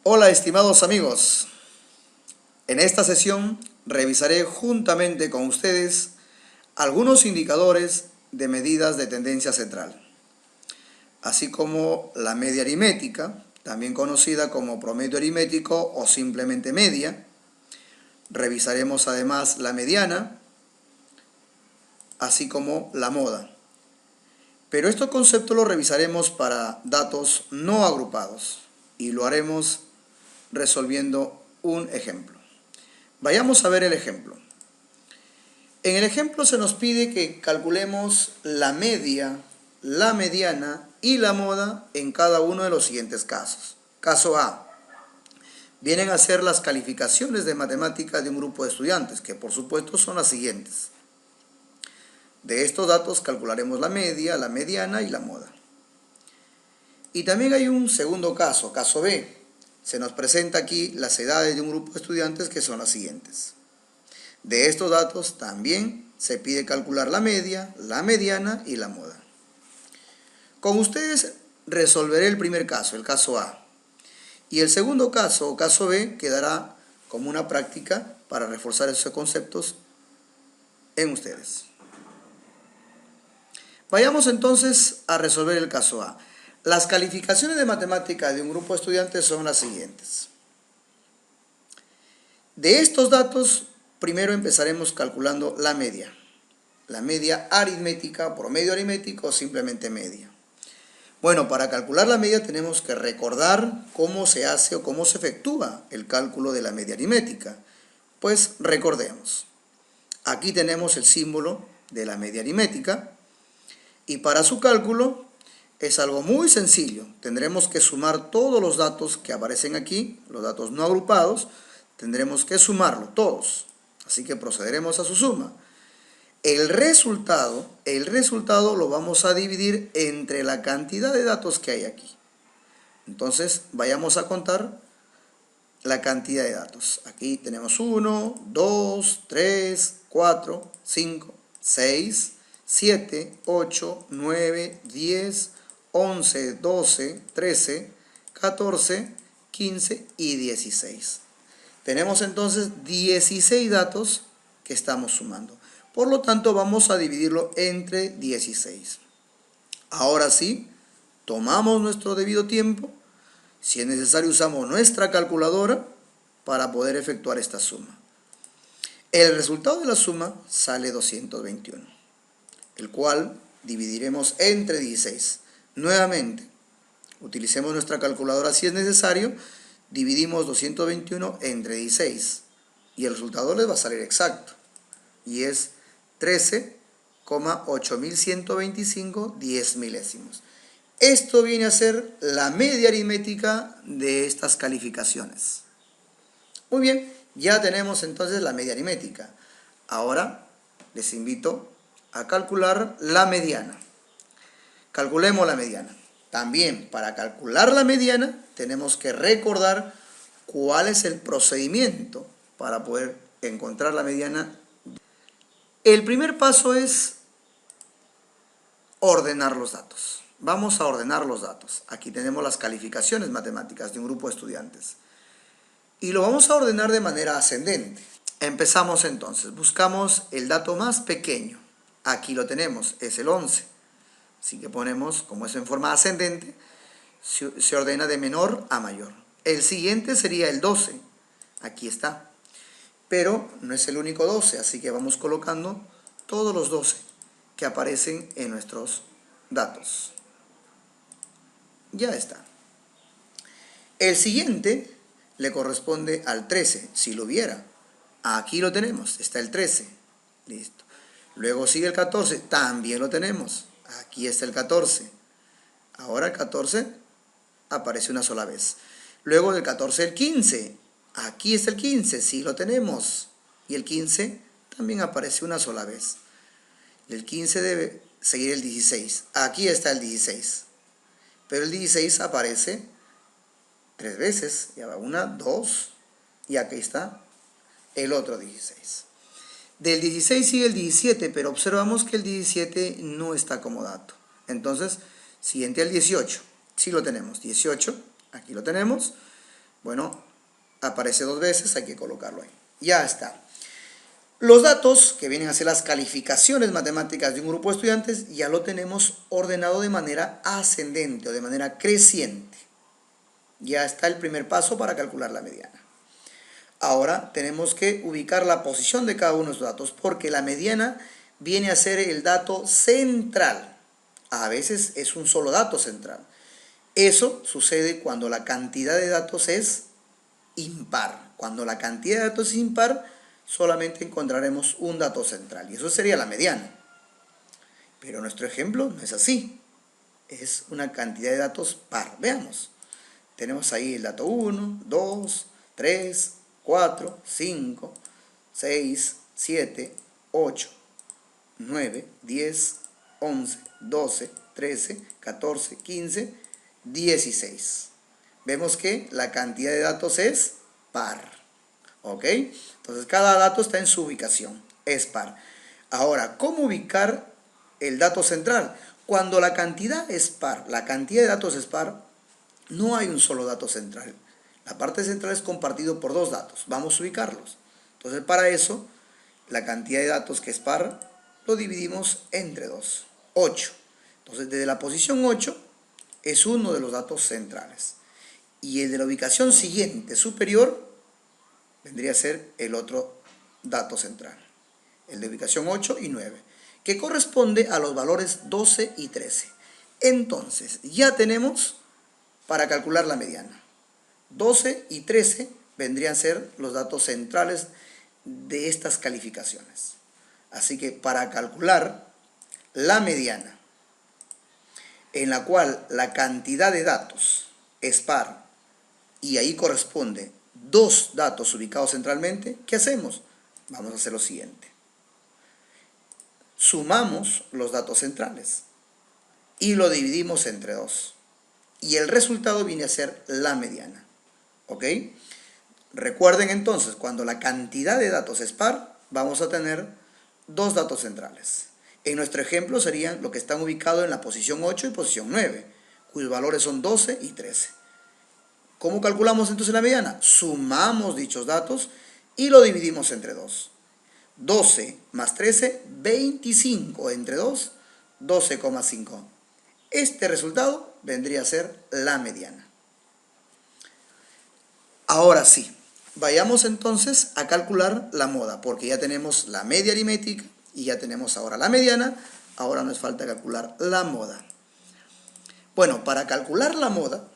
Hola estimados amigos, en esta sesión revisaré juntamente con ustedes algunos indicadores de medidas de tendencia central, así como la media aritmética, también conocida como promedio aritmético o simplemente media. Revisaremos además la mediana, así como la moda. Pero estos conceptos los revisaremos para datos no agrupados y lo haremos resolviendo un ejemplo. Vayamos a ver el ejemplo. En el ejemplo se nos pide que calculemos la media, la mediana y la moda en cada uno de los siguientes casos. Caso A. Vienen a ser las calificaciones de matemáticas de un grupo de estudiantes, que por supuesto son las siguientes. De estos datos calcularemos la media, la mediana y la moda. Y también hay un segundo caso, caso B. Se nos presenta aquí las edades de un grupo de estudiantes que son las siguientes. De estos datos también se pide calcular la media, la mediana y la moda. Con ustedes resolveré el primer caso, el caso A. Y el segundo caso, o caso B, quedará como una práctica para reforzar esos conceptos en ustedes. Vayamos entonces a resolver el caso A. Las calificaciones de matemáticas de un grupo de estudiantes son las siguientes. De estos datos, primero empezaremos calculando la media. La media aritmética, promedio aritmético o simplemente media. Bueno, para calcular la media tenemos que recordar cómo se hace o cómo se efectúa el cálculo de la media aritmética. Pues recordemos. Aquí tenemos el símbolo de la media aritmética y para su cálculo es algo muy sencillo. Tendremos que sumar todos los datos que aparecen aquí, los datos no agrupados, tendremos que sumarlo todos. Así que procederemos a su suma. El resultado lo vamos a dividir entre la cantidad de datos que hay aquí. Entonces, vayamos a contar la cantidad de datos. Aquí tenemos 1, 2, 3, 4, 5, 6, 7, 8, 9, 10, 11, 12, 13, 14, 15 y 16. Tenemos entonces 16 datos que estamos sumando. Por lo tanto, vamos a dividirlo entre 16. Ahora sí, tomamos nuestro debido tiempo. Si es necesario, usamos nuestra calculadora para poder efectuar esta suma. El resultado de la suma sale 221, el cual dividiremos entre 16. Nuevamente, utilicemos nuestra calculadora si es necesario, dividimos 221 entre 16 y el resultado les va a salir exacto y es 13,8125 10 milésimos. Esto viene a ser la media aritmética de estas calificaciones. Muy bien, ya tenemos entonces la media aritmética. Ahora les invito a calcular la mediana. Calculemos la mediana. También para calcular la mediana tenemos que recordar cuál es el procedimiento para poder encontrar la mediana. El primer paso es ordenar los datos. Vamos a ordenar los datos. Aquí tenemos las calificaciones matemáticas de un grupo de estudiantes. Y lo vamos a ordenar de manera ascendente. Empezamos entonces. Buscamos el dato más pequeño. Aquí lo tenemos, es el 11. Así que ponemos, como es en forma ascendente, se ordena de menor a mayor. El siguiente sería el 12. Aquí está. Pero no es el único 12, así que vamos colocando todos los 12 que aparecen en nuestros datos. Ya está. El siguiente le corresponde al 13, si lo hubiera. Aquí lo tenemos, está el 13. Listo. Luego sigue el 14, también lo tenemos. Aquí está el 14. Ahora el 14 aparece una sola vez. Luego del 14 el 15. Aquí está el 15, sí lo tenemos. Y el 15 también aparece una sola vez. El 15 debe seguir el 16. Aquí está el 16. Pero el 16 aparece 3 veces. Ya va 1, 2. Y aquí está el otro 16. Del 16 sigue el 17, pero observamos que el 17 no está como dato. Entonces, siguiente al 18. Sí lo tenemos. 18, aquí lo tenemos. Bueno, aparece 2 veces, hay que colocarlo ahí. Ya está. Los datos que vienen a ser las calificaciones matemáticas de un grupo de estudiantes ya lo tenemos ordenado de manera ascendente o de manera creciente. Ya está el primer paso para calcular la mediana. Ahora tenemos que ubicar la posición de cada uno de los datos porque la mediana viene a ser el dato central. A veces es un solo dato central. Eso sucede cuando la cantidad de datos es impar. Cuando la cantidad de datos es impar, solamente encontraremos un dato central y eso sería la mediana. Pero nuestro ejemplo no es así. Es una cantidad de datos par. Veamos. Tenemos ahí el dato 1, 2, 3, 4, 5, 6, 7, 8, 9, 10, 11, 12, 13, 14, 15, 16. Vemos que la cantidad de datos es par. ¿Ok? Entonces cada dato está en su ubicación. Es par. Ahora, ¿cómo ubicar el dato central? Cuando la cantidad es par, la cantidad de datos es par, no hay un solo dato central. La parte central es compartido por 2 datos. Vamos a ubicarlos. Entonces, para eso, la cantidad de datos que es par, lo dividimos entre 2. 8. Entonces, desde la posición 8 es uno de los datos centrales. Y el de la ubicación siguiente, superior, vendría a ser el otro dato central. El de ubicación 8 y 9, que corresponde a los valores 12 y 13. Entonces, ya tenemos para calcular la mediana. 12 y 13 vendrían a ser los datos centrales de estas calificaciones. Así que para calcular la mediana, en la cual la cantidad de datos es par y ahí corresponde 2 datos ubicados centralmente, ¿qué hacemos? Vamos a hacer lo siguiente. Sumamos los datos centrales y lo dividimos entre 2. Y el resultado viene a ser la mediana. ¿Ok? Recuerden entonces, cuando la cantidad de datos es par, vamos a tener 2 datos centrales. En nuestro ejemplo serían los que están ubicados en la posición 8 y posición 9, cuyos valores son 12 y 13. ¿Cómo calculamos entonces la mediana? Sumamos dichos datos y lo dividimos entre 2. 12 más 13, 25 entre 2, 12,5. Este resultado vendría a ser la mediana. Ahora sí, vayamos entonces a calcular la moda, porque ya tenemos la media aritmética y ya tenemos ahora la mediana, ahora nos falta calcular la moda. Bueno, para calcular la moda,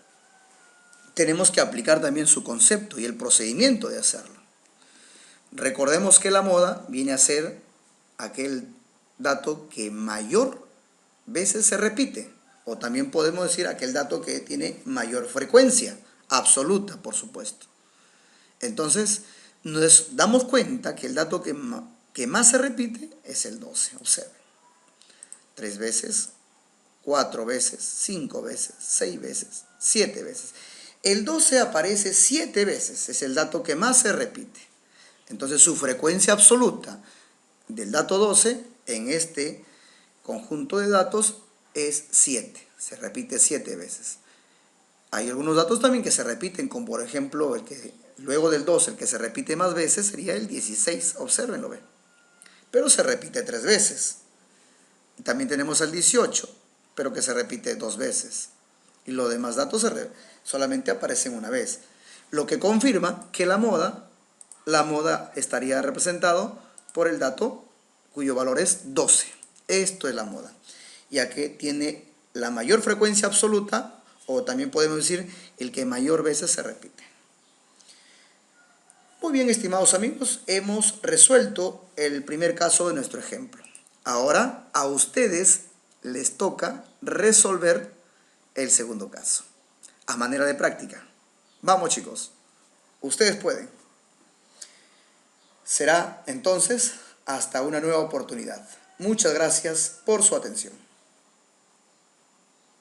tenemos que aplicar también su concepto y el procedimiento de hacerlo. Recordemos que la moda viene a ser aquel dato que mayor veces se repite, o también podemos decir aquel dato que tiene mayor frecuencia, absoluta, por supuesto. Entonces, nos damos cuenta que el dato que más se repite es el 12, observen. 3 veces, 4 veces, 5 veces, 6 veces, 7 veces. El 12 aparece 7 veces, es el dato que más se repite. Entonces su frecuencia absoluta del dato 12 en este conjunto de datos es 7, se repite 7 veces. Hay algunos datos también que se repiten, como por ejemplo el que luego del 12, el que se repite más veces sería el 16, obsérvenlo, ¿ven? Pero se repite 3 veces. Y también tenemos el 18, pero que se repite 2 veces. Y los demás datos solamente aparecen una vez. Lo que confirma que la moda estaría representado por el dato cuyo valor es 12. Esto es la moda, ya que tiene la mayor frecuencia absoluta, o también podemos decir el que mayor veces se repite. Muy bien, estimados amigos, hemos resuelto el primer caso de nuestro ejemplo. Ahora a ustedes les toca resolver el segundo caso, a manera de práctica. Vamos, chicos, ustedes pueden. Será entonces hasta una nueva oportunidad. Muchas gracias por su atención.